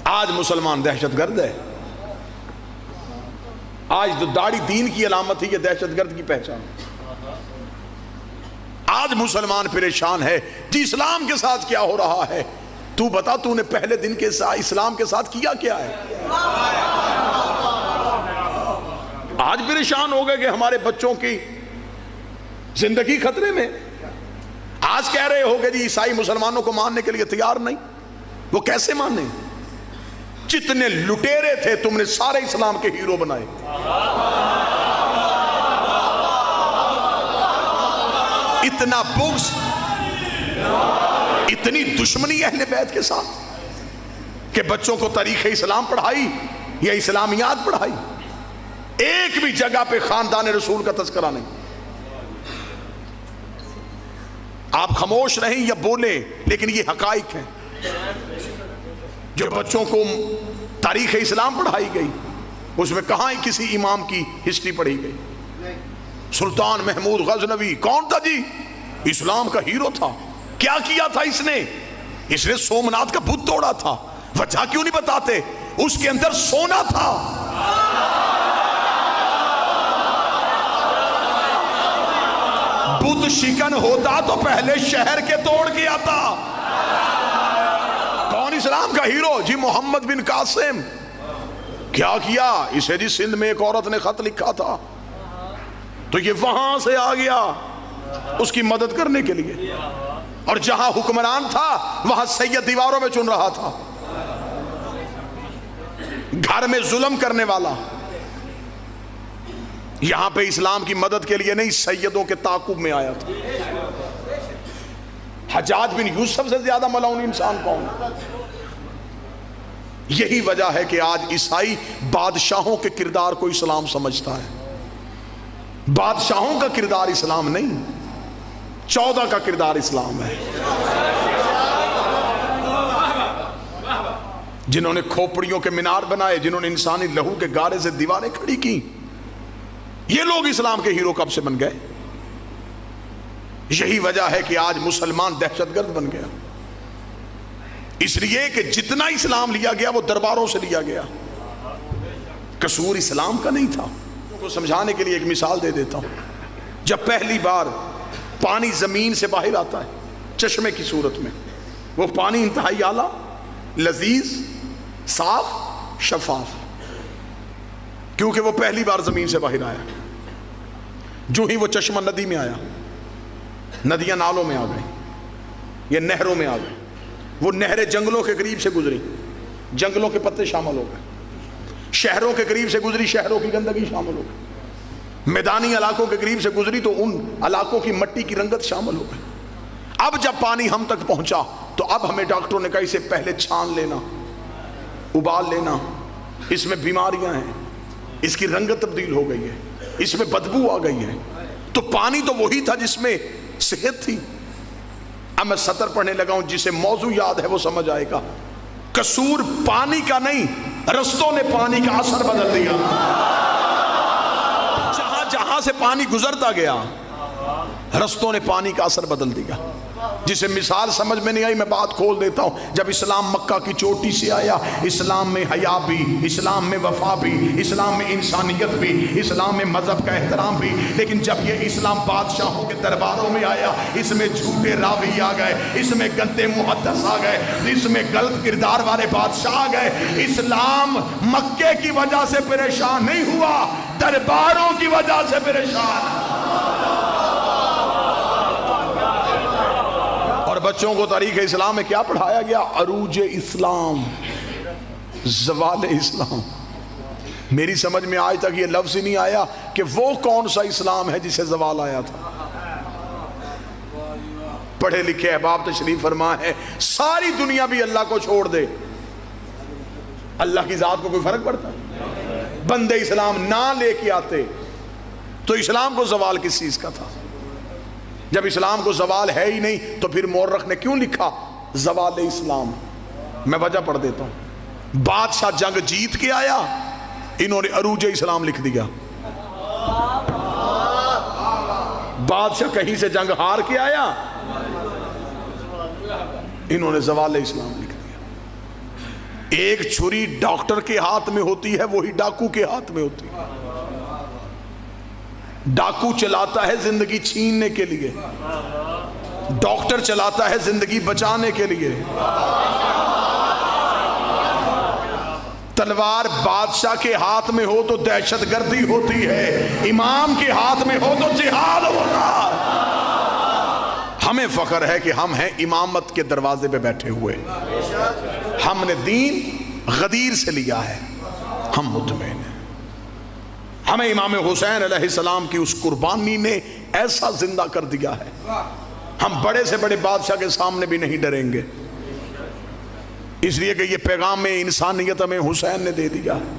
آج مسلمان دہشت گرد ہے. آج تو داڑھی دین کی علامت ہے، یہ دہشت گرد کی پہچان. آج مسلمان پریشان ہے جی اسلام کے ساتھ کیا ہو رہا ہے. تو بتا تو نے پہلے دن کے ساتھ اسلام کے ساتھ کیا کیا ہے؟ آج پریشان ہو گئے کہ ہمارے بچوں کی زندگی خطرے میں. آج کہہ رہے ہو کہ جی عیسائی مسلمانوں کو ماننے کے لیے تیار نہیں. وہ کیسے ماننے؟ جتنے لٹیرے تھے تم نے سارے اسلام کے ہیرو بنائے. اتنا بغض، اتنی دشمنی اہل بیت کے ساتھ کہ بچوں کو تاریخ اسلام پڑھائی یا اسلامیات پڑھائی. ایک بھی جگہ پہ خاندان رسول کا تذکرہ نہیں. آپ خاموش رہیں یا بولیں، لیکن یہ حقائق ہیں. جو بچوں کو تاریخ اسلام پڑھائی گئی اس میں کہاں کسی امام کی ہسٹری پڑھی گئی؟ سلطان محمود غزنوی کون تھا جی؟ اسلام کا ہیرو تھا. کیا کیا تھا اس نے؟ اس نے سومناتھ کا بت توڑا تھا. وجہ کیوں نہیں بتاتے؟ اس کے اندر سونا تھا. بت شکن ہوتا تو پہلے شہر کے توڑ کے آتا. کون اسلام کا ہیرو؟ جی محمد بن قاسم. کیا کیا اسے؟ جی سندھ میں ایک عورت نے خط لکھا تھا تو یہ وہاں سے آ گیا اس کی مدد کرنے کے لیے. اور جہاں حکمران تھا وہاں سید دیواروں میں چن رہا تھا. گھر میں ظلم کرنے والا یہاں پہ اسلام کی مدد کے لیے نہیں، سیدوں کے تعاقب میں آیا تھا. حجاج بن یوسف سے زیادہ ملعون انسان کون ہے؟ یہی وجہ ہے کہ آج عیسائی بادشاہوں کے کردار کو اسلام سمجھتا ہے. بادشاہوں کا کردار اسلام نہیں، 14 کا کردار اسلام ہے. جنہوں نے کھوپڑیوں کے مینار بنائے، جنہوں نے انسانی لہو کے گارے سے دیواریں کھڑی کی، یہ لوگ اسلام کے ہیرو کب سے بن گئے؟ یہی وجہ ہے کہ آج مسلمان دہشت گرد بن گیا. اس لیے کہ جتنا اسلام لیا گیا وہ درباروں سے لیا گیا. قصور اسلام کا نہیں تھا. کو سمجھانے کے لیے ایک مثال دے دیتا ہوں. جب پہلی بار پانی زمین سے باہر آتا ہے چشمے کی صورت میں، وہ پانی انتہائی اعلیٰ، لذیذ، صاف، شفاف، کیونکہ وہ پہلی بار زمین سے باہر آیا. جو ہی وہ چشمہ ندی میں آیا، ندیاں نالوں میں آ گئی، یہ نہروں میں آ گئی. وہ نہریں جنگلوں کے قریب سے گزری، جنگلوں کے پتے شامل ہو گئے. شہروں کے قریب سے گزری، شہروں کی گندگی شامل ہو گئی. میدانی علاقوں کے قریب سے گزری تو ان علاقوں کی مٹی کی رنگت شامل ہو گئی. اب جب پانی ہم تک پہنچا تو اب ہمیں ڈاکٹروں نے کہا اسے پہلے چھان لینا، ابال لینا، اس میں بیماریاں ہیں، اس کی رنگت تبدیل ہو گئی ہے، اس میں بدبو آ گئی ہے. تو پانی تو وہی تھا جس میں صحت تھی. اب میں سطر پڑھنے لگا ہوں، جسے موضوع یاد ہے وہ سمجھ آئے گا. قصور پانی کا نہیں، رستوں نے پانی کا اثر بدل دیا. جہاں جہاں سے پانی گزرتا گیا رستوں نے پانی کا اثر بدل دیا. جسے مثال سمجھ میں نہیں آئی میں بات کھول دیتا ہوں. جب اسلام مکہ کی چوٹی سے آیا، اسلام میں حیا بھی، اسلام میں وفا بھی، اسلام میں انسانیت بھی، اسلام میں مذہب کا احترام بھی. لیکن جب یہ اسلام بادشاہوں کے درباروں میں آیا، اس میں جھوٹے راوی آ گئے، اس میں گندے محدث آ گئے، اس میں غلط کردار والے بادشاہ آ گئے. اسلام مکے کی وجہ سے پریشان نہیں ہوا، درباروں کی وجہ سے پریشان. اور بچوں کو تاریخ اسلام میں کیا پڑھایا گیا؟ عروج اسلام، زوال اسلام. میری سمجھ میں آج تک یہ لفظ ہی نہیں آیا کہ وہ کون سا اسلام ہے جسے زوال آیا تھا. پڑھے لکھے احباب تشریف فرما ہے، ساری دنیا بھی اللہ کو چھوڑ دے، اللہ کی ذات کو کوئی فرق پڑتا ہے؟ بندے اسلام نہ لے کے آتے تو اسلام کو زوال کس چیز کا تھا؟ جب اسلام کو زوال ہے ہی نہیں تو پھر مورخ نے کیوں لکھا زوال اسلام؟ میں وجہ پڑھ دیتا ہوں. بادشاہ جنگ جیت کے آیا، انہوں نے عروج اسلام لکھ دیا. بادشاہ کہیں سے جنگ ہار کے آیا، انہوں نے زوال اسلام لکھ دیا. ایک چھری ڈاکٹر کے ہاتھ میں ہوتی ہے، وہی ڈاکو کے ہاتھ میں ہوتی ہے۔ ڈاکو چلاتا ہے زندگی چھیننے کے لیے، ڈاکٹر چلاتا ہے زندگی بچانے کے لیے۔ تلوار بادشاہ کے ہاتھ میں ہو تو دہشت گردی ہوتی ہے، امام کے ہاتھ میں ہو تو جہاد ہوتا ہے۔ ہمیں فخر ہے کہ ہم ہیں امامت کے دروازے پہ بیٹھے ہوئے، ہم نے دین غدیر سے لیا ہے، ہم مطمئن ہیں۔ ہمیں امام حسین علیہ السلام کی اس قربانی نے ایسا زندہ کر دیا ہے، ہم بڑے سے بڑے بادشاہ کے سامنے بھی نہیں ڈریں گے، اس لیے کہ یہ پیغام انسانیت ہمیں حسین نے دے دیا ہے۔